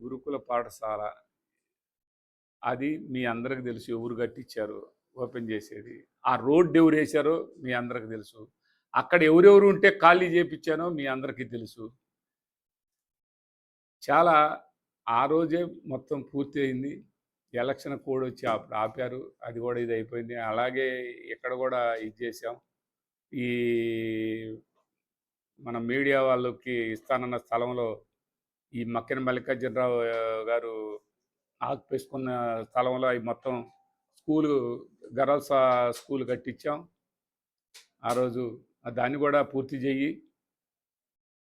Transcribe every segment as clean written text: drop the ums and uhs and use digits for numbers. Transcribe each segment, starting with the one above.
గురుకుల పాఠశాల. అది మీ అందరికి తెలుసు. ఎవరు కట్టించారు ఓపెన్ చేసేది. ఆ రోడ్ ఎవరేశారో మీ అందరికి తెలుసు. అక్కడ ఎవరెవరు ఉంటే ఖాళీ చేపిచ్చానో మీ అందరికీ తెలుసు. చాలా ఆ రోజే మొత్తం పూర్తి అయింది. ఎలక్షన్ కోడ్ వచ్చి అప్పుడు ఆపారు. అది కూడా ఇది అయిపోయింది. అలాగే ఇక్కడ కూడా ఇది చేసాం. ఈ మన మీడియా వాళ్ళకి ఇస్తానన్న స్థలంలో ఈ మక్కిన మల్లికార్జునరావు గారు ఆక్పేసుకున్న స్థలంలో అవి మొత్తం స్కూలు గర్ల్స్ స్కూల్ కట్టించాం. ఆ రోజు దాన్ని కూడా పూర్తి చెయ్యి.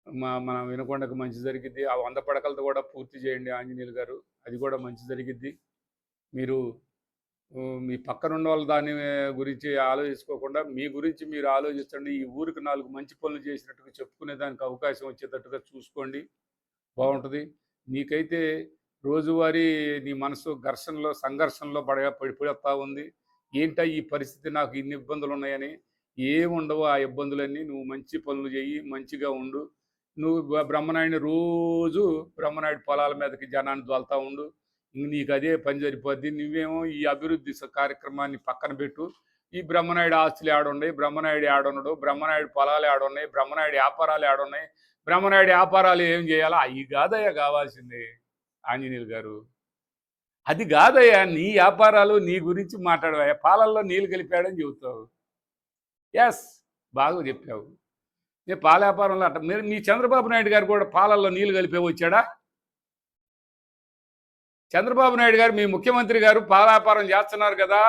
మన వినకొండకు మంచి జరిగిద్ది. ఆ 100 పడకలతో కూడా పూర్తి చేయండి ఆంజనేయులు గారు. అది కూడా మంచి జరిగిద్ది. మీరు మీ పక్కనున్న వాళ్ళు దాని గురించి ఆలోచించుకోకుండా మీ గురించి మీరు ఆలోచించండి. ఈ ఊరికి 4 మంచి పనులు చేసినట్టుగా చెప్పుకునే దానికి అవకాశం వచ్చేటట్టుగా చూసుకోండి. బాగుంటుంది. నీకైతే రోజువారీ నీ మనసు ఘర్షణలో సంఘర్షణలో పడిపోతా ఉంది. ఏంటా ఈ పరిస్థితి, నాకు ఇన్ని ఇబ్బందులు ఉన్నాయని. ఏముండవు ఆ ఇబ్బందులన్నీ. నువ్వు మంచి పనులు చెయ్యి, మంచిగా ఉండు. నువ్వు బ్రహ్మనాయుడిని రోజు బ్రహ్మనాయుడు పొలాల మీదకి జనాన్ని దోలుతా ఉండు. నీకు అదే పని సరిపోద్ది. నువ్వేమో ఈ అభివృద్ధి కార్యక్రమాన్ని పక్కన పెట్టు. ఈ బ్రహ్మనాయుడు ఆస్తులు ఏడున్నాయి, బ్రహ్మనాయుడు ఏడున్నాడు, బ్రహ్మనాయుడు పొలాలు ఏడున్నాయి, బ్రహ్మనాయుడు వ్యాపారాలు ఏడున్నాయి, బ్రహ్మనాయుడు వ్యాపారాలు ఏం చేయాలా, అవి కాదయ్యా కావాల్సింది ఆంజనేయులు గారు. అది కాదయ్యా, నీ వ్యాపారాలు నీ గురించి మాట్లాడవయ్యా. పాలల్లో నీళ్ళు కలిపాడని చెబుతావు. ఎస్, బాగా చెప్పావు. నేను పాల వ్యాపారంలో అంట మీరు మీ చంద్రబాబు నాయుడు గారు కూడా పాలల్లో నీళ్ళు కలిపే వచ్చాడా? చంద్రబాబు నాయుడు గారు మీ ముఖ్యమంత్రి గారు పాల వ్యాపారం చేస్తున్నారు కదా,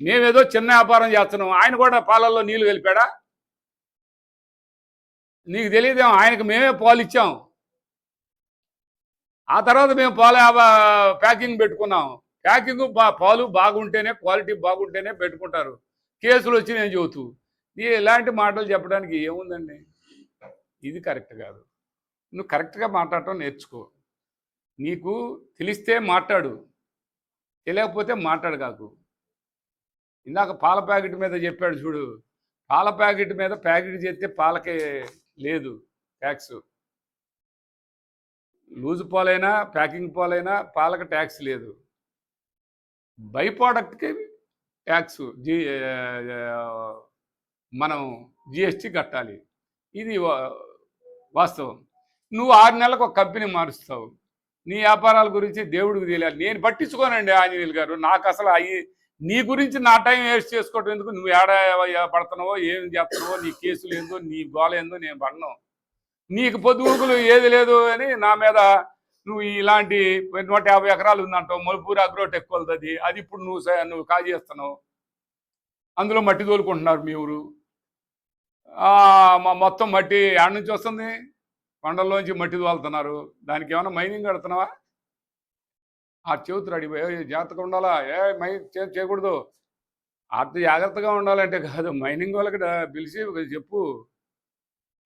మేమేదో చిన్న వ్యాపారం చేస్తున్నాం. ఆయన కూడా పాలల్లో నీళ్లు కలిపాడా? నీకు తెలియదేమో, ఆయనకు మేమే పాలు ఇచ్చాం. ఆ తర్వాత మేము పాల ప్యాకింగ్ పెట్టుకున్నాం. ప్యాకింగ్ పాలు బాగుంటేనే, క్వాలిటీ బాగుంటేనే పెట్టుకుంటారు. కేసులు వచ్చి నేను చెబుతూ ఇలాంటి మాటలు చెప్పడానికి ఏముందండి? ఇది కరెక్ట్ కాదు. నువ్వు కరెక్ట్గా మాట్లాడటం నేర్చుకో. నీకు తెలిస్తే మాట్లాడు, తెలియకపోతే మాట్లాడు కాకు. ఇందాక పాల ప్యాకెట్ మీద చెప్పాడు చూడు, పాల ప్యాకెట్ మీద ప్యాకెట్ చేస్తే పాలకే లేదు ట్యాక్స్. లూజు పాలైనా ప్యాకింగ్ పాలైనా పాలకు ట్యాక్స్ లేదు. బై ప్రోడక్ట్కి ట్యాక్స్ మనం జిఎస్టీ కట్టాలి. ఇది వాస్తవం. నువ్వు 6 నెలలకు ఒక కంపెనీ మారుస్తావు. నీ వ్యాపారాల గురించి దేవుడికి తెలియాలి. నేను పట్టించుకోనండి ఆంజనేయులు గారు. నాకు అసలు అవి నీ గురించి నా టైం వేస్ట్ చేసుకోవటం ఎందుకు? నువ్వు ఏడ పడుతున్నావో, ఏం చేస్తున్నావో, నీ కేసులు ఏందో, నీ గోల ఏందో నేను పడను. నీకు పొద్దుగుకులు ఏది లేదు అని నా మీద నువ్వు ఇలాంటి 150 ఎకరాలు ఉందంటావు. మలుపూరు అగ్రోటెక్ వాళ్ళది. అది ఇప్పుడు నువ్వు కాజేస్తున్నావు. అందులో మట్టి తోలుకుంటున్నారు మీ ఊరు. మొత్తం మట్టి ఆడ నుంచి వస్తుంది, కొండల్లోంచి మట్టి తోలుతున్నారు. దానికి ఏమైనా మైనింగ్ కడుతున్నావా? ఆ చేతులు అడిగిపోయి జాగ్రత్తగా ఉండాలా, చేయకూడదు. అంత జాగ్రత్తగా ఉండాలంటే కాదు, మైనింగ్ వాళ్ళకి పిలిచి చెప్పు,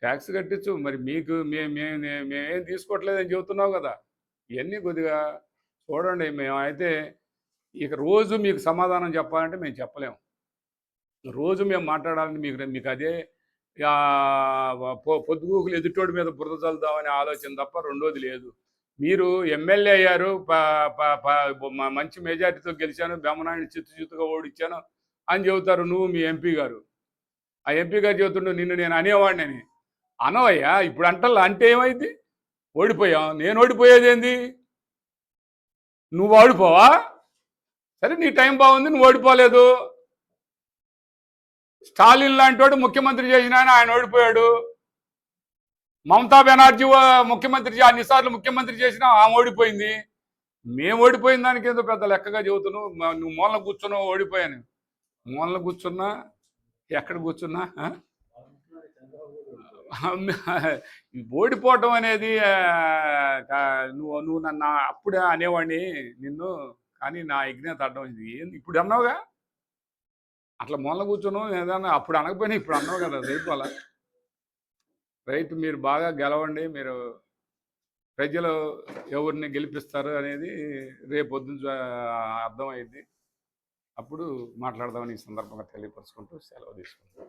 ట్యాక్స్ కట్టించు. మరి మీకు మేమేం తీసుకోవట్లేదని చెబుతున్నావు కదా. ఇవన్నీ కొద్దిగా చూడండి. మేమైతే ఇక రోజు మీకు సమాధానం చెప్పాలంటే మేము చెప్పలేము. రోజు మేము మాట్లాడాలని మీకు అదే పొద్దుగూకులు ఎదుటోడి మీద బురద చల్లుదామనే ఆలోచన తప్ప రెండోది లేదు. మీరు ఎమ్మెల్యే అయ్యారు, మంచి మెజార్టీతో గెలిచాను, బ్రహ్మనాయుడిని చిత్తుగా ఓడించాను అని చెబుతారు నువ్వు, మీ ఎంపీ గారు. ఆ ఎంపీ గారు చెబుతుండే నిన్ను నేను అనేవాడిని అని. అనవయ్యా, ఇప్పుడు అంటే ఏమైంది? ఓడిపోయాం. నేను ఓడిపోయేది ఏంది? నువ్వు ఓడిపోవా? సరే, నీ టైం బాగుంది, నువ్వు ఓడిపోలేదు. స్టాలిన్ లాంటి వాడు ముఖ్యమంత్రి చేసిన ఆయన ఓడిపోయాడు. మమతా బెనర్జీ ముఖ్యమంత్రి అన్నిసార్లు ముఖ్యమంత్రి చేసినా ఆమె ఓడిపోయింది. మేము ఓడిపోయిన దానికి ఏదో పెద్ద లెక్కగా చెబుతున్నావు. నువ్వు మూలన కూర్చున్నావు, ఓడిపోయాను. మూలన కూర్చున్నా, ఎక్కడ కూర్చున్నా ఓడిపోవటం అనేది నువ్వు నన్ను అప్పుడే అనేవాడిని నిన్ను, కానీ నా యజ్ఞత అడ్డం ఏంది ఇప్పుడు అన్నావుగా. అట్లా మూలన కూర్చున్నావు, ఏదన్నా అప్పుడు అనకపోయినా ఇప్పుడు అన్నావు కదా. రేపు అలా రైతు మీరు బాగా గెలవండి. మీరు ప్రజలు ఎవరిని గెలిపిస్తారు అనేది రేపొద్దున అర్థమైంది. అప్పుడు మాట్లాడదామని ఈ సందర్భంగా తెలియపరుచుకుంటూ సెలవు తీసుకుంటాం.